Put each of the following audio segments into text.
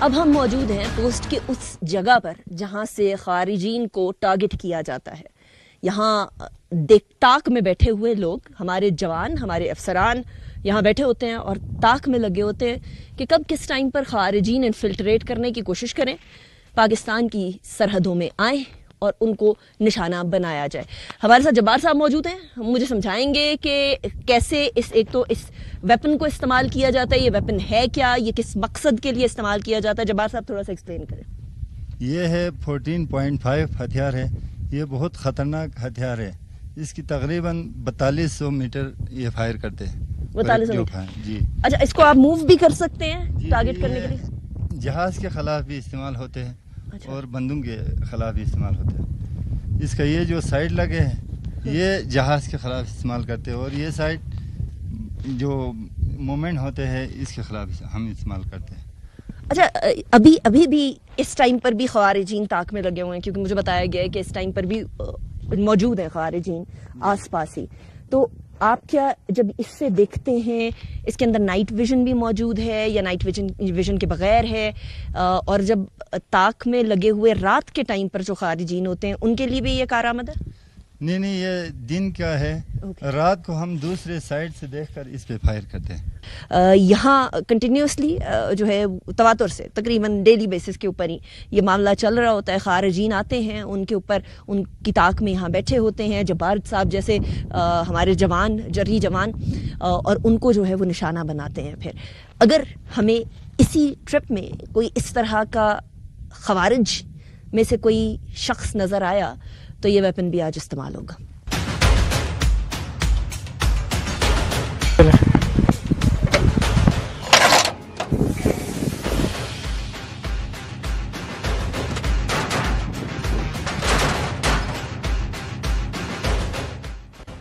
اب ہم موجود ہیں پوسٹ کے اس جگہ پر جہاں سے خارجین کو ٹارگٹ کیا جاتا ہے. یہاں تاک میں بیٹھے ہوئے لوگ، ہمارے جوان، ہمارے افسران یہاں بیٹھے ہوتے ہیں اور تاک میں لگے ہوتے ہیں کہ کب کس ٹائم پر خارجین انفلٹریٹ کرنے کی کوشش کریں، پاکستان کی سرحدوں میں آئیں اور ان کو نشانہ بنایا جائے. ہمارے ساتھ جبار صاحب موجود ہیں، ہم مجھے سمجھائیں گے کہ کیسے ایک تو اس ویپن کو استعمال کیا جاتا ہے، یہ ویپن ہے کیا، یہ کس مقصد کے لیے استعمال کیا جاتا ہے. جبار صاحب تھوڑا سا ایکسپلین کریں. یہ ہے 14.5 ہتھیار ہے، یہ بہت خطرناک ہتھیار ہے. اس کی تقریباً 4200 میٹر یہ فائر کرتے ہیں. 4200 میٹر جی. اچھا، اس کو آپ موو بھی کر سکتے ہیں ٹارگٹ کرنے کے لیے؟ جہاز کے خلاف بھی استعمال ہوتے ہیں. اچھا. اور بندوق کے خلاف بھی استعمال ہوتے ہیں. اس کا یہ جو سائڈ لگے ہیں یہ جہاز کے خلاف استعمال کرتے ہیں، اور یہ سائڈ جو مومنٹ ہوتے ہیں اس کے خلاف ہم استعمال کرتے ہیں. اچھا، ابھی بھی اس ٹائم پر بھی خارجین تاک میں لگے ہوئے ہیں، کیونکہ مجھے بتایا گیا ہے کہ اس ٹائم پر بھی موجود ہیں خارجین آس پاس ہی. تو آپ کیا جب اس سے دیکھتے ہیں، اس کے اندر نائٹ ویژن بھی موجود ہے یا نائٹ ویژن کے بغیر ہے؟ اور جب تاک میں لگے ہوئے رات کے ٹائم پر جو خارجین ہوتے ہیں ان کے لیے بھی یہ کارآمد ہے؟ نہیں، یہ دن کیا ہے. رات کو ہم دوسرے سائڈ سے دیکھ کر اس پہ فائر کرتے ہیں. یہاں کنٹینیوسلی جو ہے تواتر سے تقریباً ڈیلی بیسس کے اوپر ہی یہ معاملہ چل رہا ہوتا ہے. خارجین آتے ہیں، ان کے اوپر ان کی تاک میں یہاں بیٹھے ہوتے ہیں جبار صاحب جیسے ہمارے جوان، جرحی جوان، اور ان کو جو ہے وہ نشانہ بناتے ہیں. پھر اگر ہمیں اسی ٹرپ میں کوئی اس طرح کا خوارج میں سے کوئی شخص نظر آیا تو یہ ویپن بھی آج استعمال ہوگا.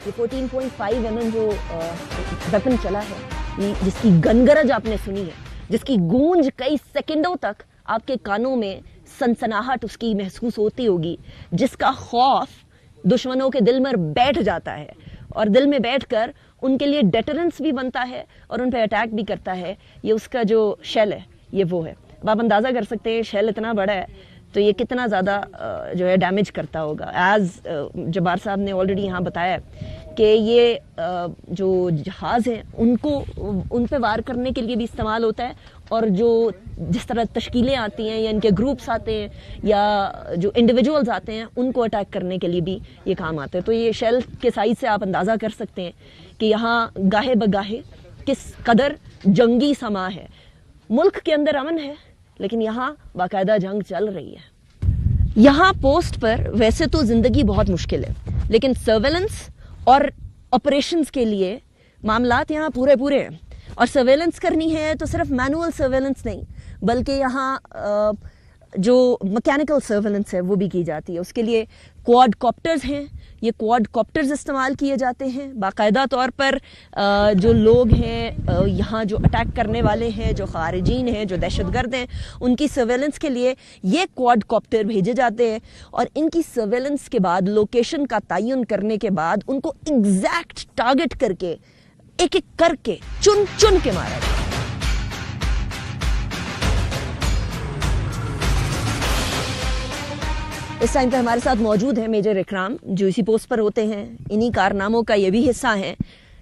یہ 14.5 mm جو ویپن چلا ہے، جس کی گنگرج آپ نے سنی ہے، جس کی گونج کئی سیکنڈوں تک آپ کے کانوں میں سنسناہٹ اس کی محسوس ہوتی ہوگی، جس کا خوف دشمنوں کے دل میں بیٹھ جاتا ہے اور دل میں بیٹھ کر ان کے لیے ڈیٹرنس بھی بنتا ہے اور ان پہ اٹیک بھی کرتا ہے. یہ اس کا جو شیل ہے یہ وہ ہے. اب آپ اندازہ کر سکتے ہیں شیل اتنا بڑا ہے تو یہ کتنا زیادہ جو ہے ڈیمیج کرتا ہوگا. ایز جبار صاحب نے آلریڈی یہاں بتایا کہ یہ جو جہاز ہیں ان پہ وار کرنے کے لیے بھی استعمال ہوتا ہے، اور جو جس طرح تشکیلیں آتی ہیں یا ان کے گروپس آتے ہیں یا جو انڈیویجولز آتے ہیں ان کو اٹیک کرنے کے لیے بھی یہ کام آتا ہے. تو یہ شیل کے سائز سے آپ اندازہ کر سکتے ہیں کہ یہاں گاہے بگاہے کس قدر جنگی سما ہے. ملک کے اندر امن ہے لیکن یہاں باقاعدہ جنگ چل رہی ہے. یہاں پوسٹ پر ویسے تو زندگی بہت مشکل ہے، لیکن سرویلنس اور آپریشنز کے لیے معاملات یہاں پورے ہیں. اور سرویلنس کرنی ہے تو صرف مینول سرویلنس نہیں، بلکہ یہاں جو مکینیکل سرویلنس ہے وہ بھی کی جاتی ہے. اس کے لیے کوڈ کاپٹرز ہیں، یہ کوڈ کاپٹرز استعمال کیے جاتے ہیں. باقاعدہ طور پر جو لوگ ہیں یہاں جو اٹیک کرنے والے ہیں، جو خارجین ہیں، جو دہشت گرد ہیں، ان کی سرویلنس کے لیے یہ کوڈ کاپٹر بھیجے جاتے ہیں، اور ان کی سرویلنس کے بعد لوکیشن کا تعین کرنے کے بعد ان کو ایگزیکٹ ٹارگٹ کر کے ایک کر کے چن کے مارا جاتا ہے. اس ٹائم پہ ہمارے ساتھ موجود ہیں میجر اکرام، جو اسی پوسٹ پر ہوتے ہیں. انہی کارناموں کا یہ بھی حصہ ہیں.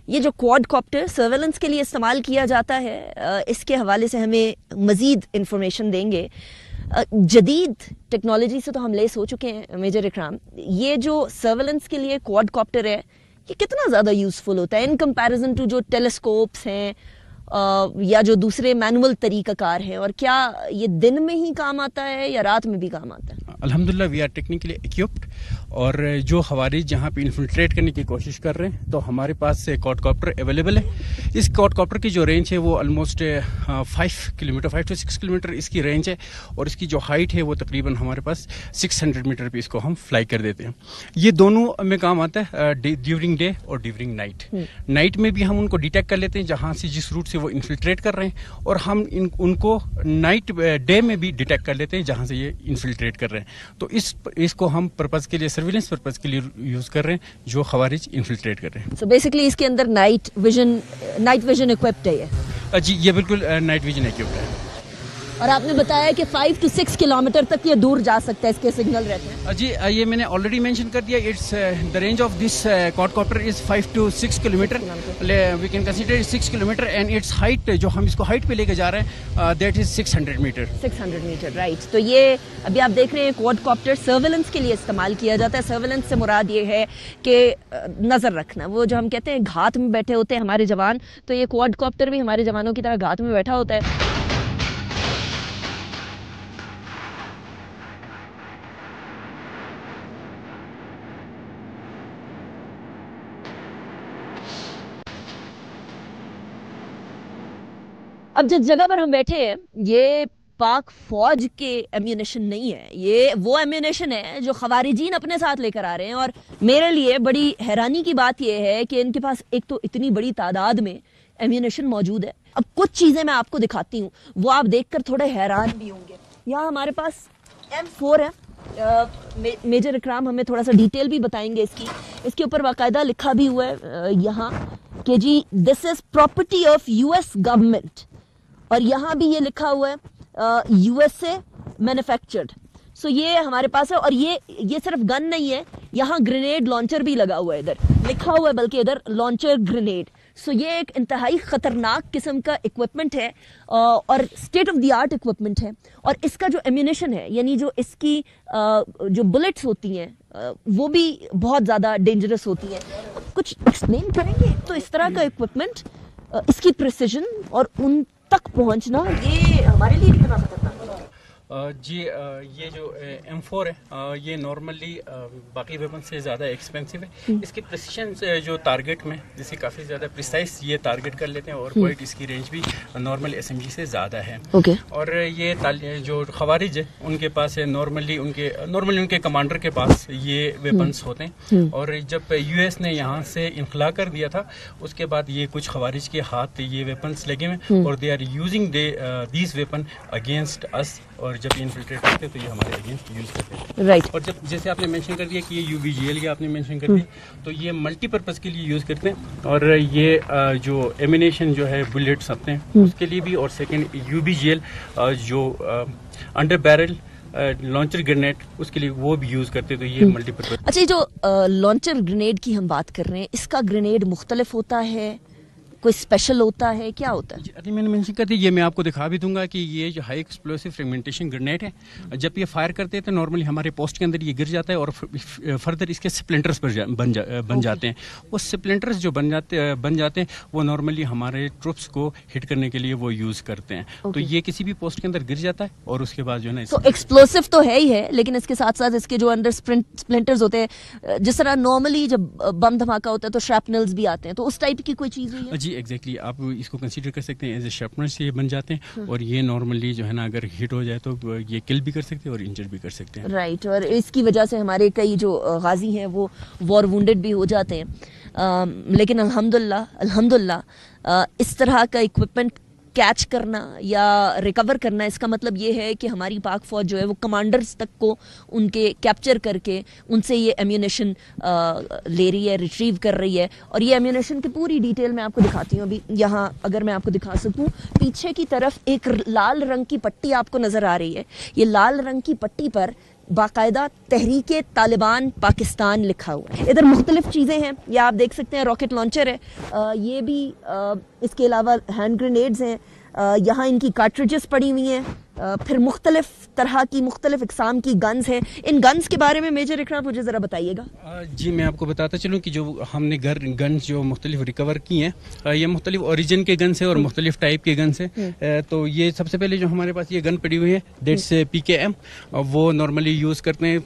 یہ جو کوڈ کاپٹر سرویلنس کے لیے استعمال کیا جاتا ہے، اس کے حوالے سے ہمیں مزید انفارمیشن دیں گے. جدید ٹیکنالوجی سے تو ہم لیس ہو چکے ہیں میجر اکرام. یہ جو سرویلنس کے لیے کوڈ کاپٹر ہے یہ کتنا زیادہ یوزفل ہوتا ہے ان کمپیریزن ٹو جو ٹیلیسکوپس ہیں یا جو دوسرے مینول طریقہ کار ہیں؟ اور کیا یہ دن میں ہی کام آتا ہے یا رات میں بھی کام آتا ہے؟ الحمدللہ وی آر ٹیکنیکلی ایکوپڈ، اور جو خوارج جہاں پہ انفلٹریٹ کرنے کی کوشش کر رہے ہیں تو ہمارے پاس کوڈ کاپٹر اویلیبل ہے. اس کوڈ کاپٹر کی جو رینج ہے وہ آلموسٹ 5 to 6 کلومیٹر اس کی رینج ہے، اور اس کی جو ہائٹ ہے وہ تقریباً ہمارے پاس 600 میٹر پہ اس کو ہم فلائی کر دیتے ہیں. یہ دونوں میں کام آتا ہے ڈیورنگ ڈے اور ڈیورنگ نائٹ. نائٹ میں بھی ہم ان کو ڈیٹیکٹ کر لیتے ہیں جہاں سے جس روٹ سے وہ انفلٹریٹ کر رہے ہیں، اور ہم ان کو نائٹ ڈے میں بھی ڈیٹیکٹ کر لیتے ہیں جہاں سے یہ انفلٹریٹ کر رہے ہیں. تو اس کو ہم پرپز کے لیے سرویلنس پرپز کے لیے یوز کر رہے ہیں جو خوارج انفلٹریٹ کر رہے ہیں. سو بیسیکلی اس کے اندر نائٹ ویژن اکوپڈ ہے یہ؟ جی یہ بالکل نائٹ ویژن ایکوپڈ ہے. اور آپ نے بتایا کہ 5 to 6 کلومیٹر تک یہ دور جا سکتا ہے, اس کے سگنل رہتے ہیں. جی یہ میں نے آلریڈی مینشن کر دیا. It's the range of this code is 5 to 6 kilometre. We can consider 6 kilometre and it's height, جو ہم اس کو ہائٹ پہ لے کے جا رہے ہیں, that is 600 metre. 600 metre, right. تو یہ ابھی آپ دیکھ رہے ہیں کوڈ کاپٹر سرویلنس کے لیے استعمال کیا جاتا ہے. سرویلنس سے مراد یہ ہے کہ نظر رکھنا. وہ جو ہم کہتے ہیں گھات میں بیٹھے ہوتے ہیں ہمارے جوان, تو یہ کوڈ کاپٹر بھی ہمارے جوانوں کی طرح گھات میں بیٹھا ہوتا ہے. اب جس جگہ پر ہم بیٹھے ہیں یہ پاک فوج کے ایمیونیشن نہیں ہے, یہ وہ ایمیونیشن ہے جو خوارجین اپنے ساتھ لے کر آ رہے ہیں. اور میرے لیے بڑی حیرانی کی بات یہ ہے کہ ان کے پاس ایک تو اتنی بڑی تعداد میں ایمیونیشن موجود ہے. اب کچھ چیزیں میں آپ کو دکھاتی ہوں, وہ آپ دیکھ کر تھوڑے حیران بھی ہوں گے. یہاں ہمارے پاس M4 ہے. میجر اکرام ہمیں تھوڑا سا ڈیٹیل بھی بتائیں گے اس کی. اس کے اوپر باقاعدہ لکھا بھی ہوا ہے یہاں کہ جی دس از پراپرٹی آف US گورنمنٹ, اور یہاں بھی یہ لکھا ہوا ہے USA مینوفیکچرڈ. سو یہ ہمارے پاس ہے. اور یہ صرف گن نہیں ہے, یہاں گرینیڈ لانچر بھی لگا ہوا ہے, ادھر لکھا ہوا ہے بلکہ ادھر لانچر گرینیڈ. سو یہ ایک انتہائی خطرناک قسم کا اکوپمنٹ ہے اور state of the art equipment ہے. اور اس کا جو ایمیونیشن ہے, یعنی جو اس کی جو بلٹس ہوتی ہیں وہ بھی بہت زیادہ ڈینجرس ہوتی ہیں. کچھ ایکسپلین کریں گے تو اس طرح کا اکوپمنٹ, اس کی پریسیجن اور ان تک پہنچنا, یہ ہمارے لیے کتنا خطرناک ہے؟ جی یہ جو M4 ہے یہ نارملی باقی ویپن سے زیادہ ایکسپینسو ہے. اس کی پریسیشن جو ٹارگیٹ میں جسے کافی زیادہ پریسائز یہ ٹارگیٹ کر لیتے ہیں, اور کوئی اس کی رینج بھی نارمل SMG سے زیادہ ہے. اور یہ جو خوارج ہے ان کے پاس نارملی ان کے کمانڈر کے پاس یہ ویپنس ہوتے ہیں. اور جب US نے یہاں سے انخلا کر دیا تھا اس کے بعد یہ کچھ خوارج کے ہاتھ یہ ویپنس لگے ہوئے, اور they are using these weapon against us. اور جب انفلٹریٹ کرتے تو یہ ہمارے اگینسٹ یوز کرتے ہیں. رائٹ. اور جب جیسے آپ نے مینشن کر دیا کہ یہ UVGL کا آپ نے مینشن کر دیا, تو یہ ملٹی پرپز کے لیے یوز کرتے ہیں. اور یہ جو ایمینیشن جو ہے بلیٹس اپنے اس کے لیے بھی, اور سیکنڈ UVGL جو انڈر بیرل لانچر گرینیڈ اس کے لیے وہ بھی یوز کرتے, تو یہ ملٹی پرپز. اچھا, یہ جو لانچر گرینیڈ کی ہم بات کر رہے ہیں, اس کا گرینیڈ مختلف ہوتا ہے, کوئی اسپیشل ہوتا ہے, کیا ہوتا ہے؟ ابھی میں نے مینشن کر دی, یہ میں آپ کو دکھا بھی دوں گا کہ یہ جو ہائی ایکسپلوسو فریگمنٹیشن گرینیڈ ہے, جب یہ فائر کرتے ہیں تو نارملی ہمارے پوسٹ کے اندر یہ گر جاتا ہے, اور فردر اس کے سپلنٹرز بن جاتے ہیں. وہ سپلنٹرز جو بن جاتے ہیں وہ نارملی ہمارے ٹروپس کو ہٹ کرنے کے لیے وہ یوز کرتے ہیں. تو یہ کسی بھی پوسٹ کے اندر گر جاتا ہے, اور اس کے بعد جو ہے نا, تو ایکسپلوسو تو ہے ہی ہے, لیکن اس کے ساتھ ساتھ اس کے جو انڈر سپلنٹرز ہوتے ہیں, جس طرح نارملی جب بم دھماکہ ہوتا ہے تو شرپنلز بھی آتے ہیں, تو اس ٹائپ کی کوئی چیز ہوئی ہے؟ جی ایگزیکٹلی, آپ اس کو کنسیڈر کر سکتے ہیں ایز اے شارپنر سے یہ بن جاتے ہیں. اور یہ نارملی جو ہے نا اگر ہٹ ہو جائے تو یہ کل بھی کر سکتے ہیں اور انجر بھی کر سکتے ہیں. رائٹ. اور اس کی وجہ سے ہمارے کئی جو غازی ہیں وہ وار وونڈڈ بھی ہو جاتے ہیں. لیکن الحمدللہ اس طرح کا اکوپمنٹ کیچ کرنا یا ریکور کرنا, اس کا مطلب یہ ہے کہ ہماری پاک فوج جو ہے وہ کمانڈرز تک کو ان کے کیپچر کر کے ان سے یہ ایمیونیشن لے رہی ہے, ریٹریو کر رہی ہے. اور یہ ایمیونیشن کی پوری ڈیٹیل میں آپ کو دکھاتی ہوں. ابھی یہاں اگر میں آپ کو دکھا سکوں, پیچھے کی طرف ایک لال رنگ کی پٹی آپ کو نظر آ رہی ہے. یہ لال رنگ کی پٹی پر باقاعدہ تحریک طالبان پاکستان لکھا ہوا ہے. ادھر مختلف چیزیں ہیں, یہ آپ دیکھ سکتے ہیں راکٹ لانچر ہے, یہ بھی اس کے علاوہ ہینڈ گرینیڈز ہیں, یہاں ان کی کارٹریجز پڑی ہوئی ہیں, پھر مختلف طرح کی مختلف اقسام کی گنز ہیں. ان گنز کے بارے میں میجر اکرام مجھے ذرا بتائیے گا. جی میں آپ کو بتاتا چلوں کہ جو ہم نے گنز جو مختلف ریکور کی ہیں, یہ مختلف اوریجن کے گنز ہیں اور مختلف ٹائپ کے گنز ہیں. تو یہ سب سے پہلے جو ہمارے پاس یہ گن پڑی ہوئی ہے دیٹس PKM, وہ نارملی یوز کرتے ہیں.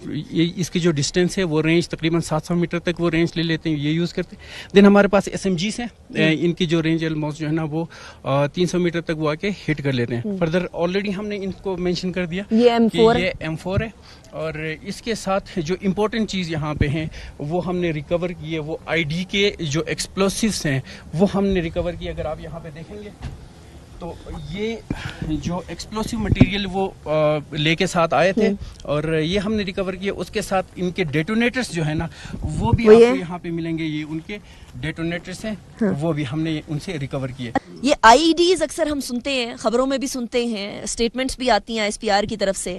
اس کی جو ڈسٹینس ہے وہ رینج تقریباً 700 میٹر تک وہ رینج لے لیتے ہیں, یہ یوز کرتے ہیں. دین ہمارے پاس SMGs ہیں, ان کی جو رینج آلموسٹ جو ہے نا وہ 300 میٹر تک وہ آ کے ہٹ کر لیتے ہیں. فردر آلریڈی ہم نے ان کو مینشن کر دیا یہ M4 ہے. اور اس کے ساتھ جو امپورٹنٹ چیز یہاں پہ ہیں وہ ہم نے ریکور کی ہے, وہ ID کے جو ایکسپلوسیوز ہیں وہ ہم نے ریکور کی. اگر آپ یہاں پہ دیکھیں گے تو یہ جو ایکسپلوسیو مٹیریل وہ لے کے ساتھ آئے تھے اور یہ ہم نے ریکور کیا. اس کے ساتھ ان کے ڈیٹونیٹرز جو ہے نا وہ بھی آپ کو یہاں پہ ملیں گے. یہ ان کے ڈیٹونیٹرز ہیں, وہ بھی ہم نے ان سے ریکور کیے. یہ آئی ڈیز اکثر ہم سنتے ہیں, خبروں میں بھی سنتے ہیں, اسٹیٹمنٹس بھی آتی ہیں SPR کی طرف سے.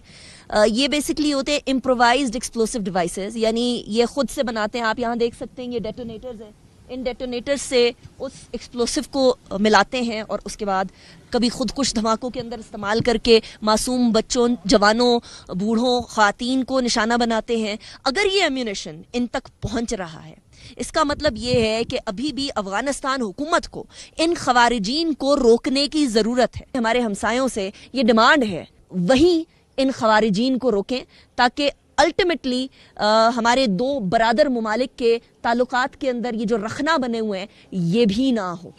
یہ بیسکلی ہوتے ہیں امپرووائزڈ ایکسپلوسیو ڈیوائسز, یعنی یہ خود سے بناتے ہیں. آپ یہاں دیکھ سکتے ہیں یہ ڈیٹونیٹرز ہیں. ان ڈیٹونیٹرز سے اس ایکسپلوسیو کو ملاتے ہیں اور اس کے بعد کبھی خود کش دھماکوں کے اندر استعمال کر کے معصوم بچوں, جوانوں, بوڑھوں, خواتین کو نشانہ بناتے ہیں. اگر یہ ایمیونیشن ان تک پہنچ رہا ہے, اس کا مطلب یہ ہے کہ ابھی بھی افغانستان حکومت کو ان خوارجین کو روکنے کی ضرورت ہے. ہمارے ہمسایوں سے یہ ڈیمانڈ ہے وہیں ان خوارجین کو روکیں تاکہ الٹیمیٹلی ہمارے دو برادر ممالک کے تعلقات کے اندر یہ جو رخنا بنے ہوئے ہیں یہ بھی نہ ہو.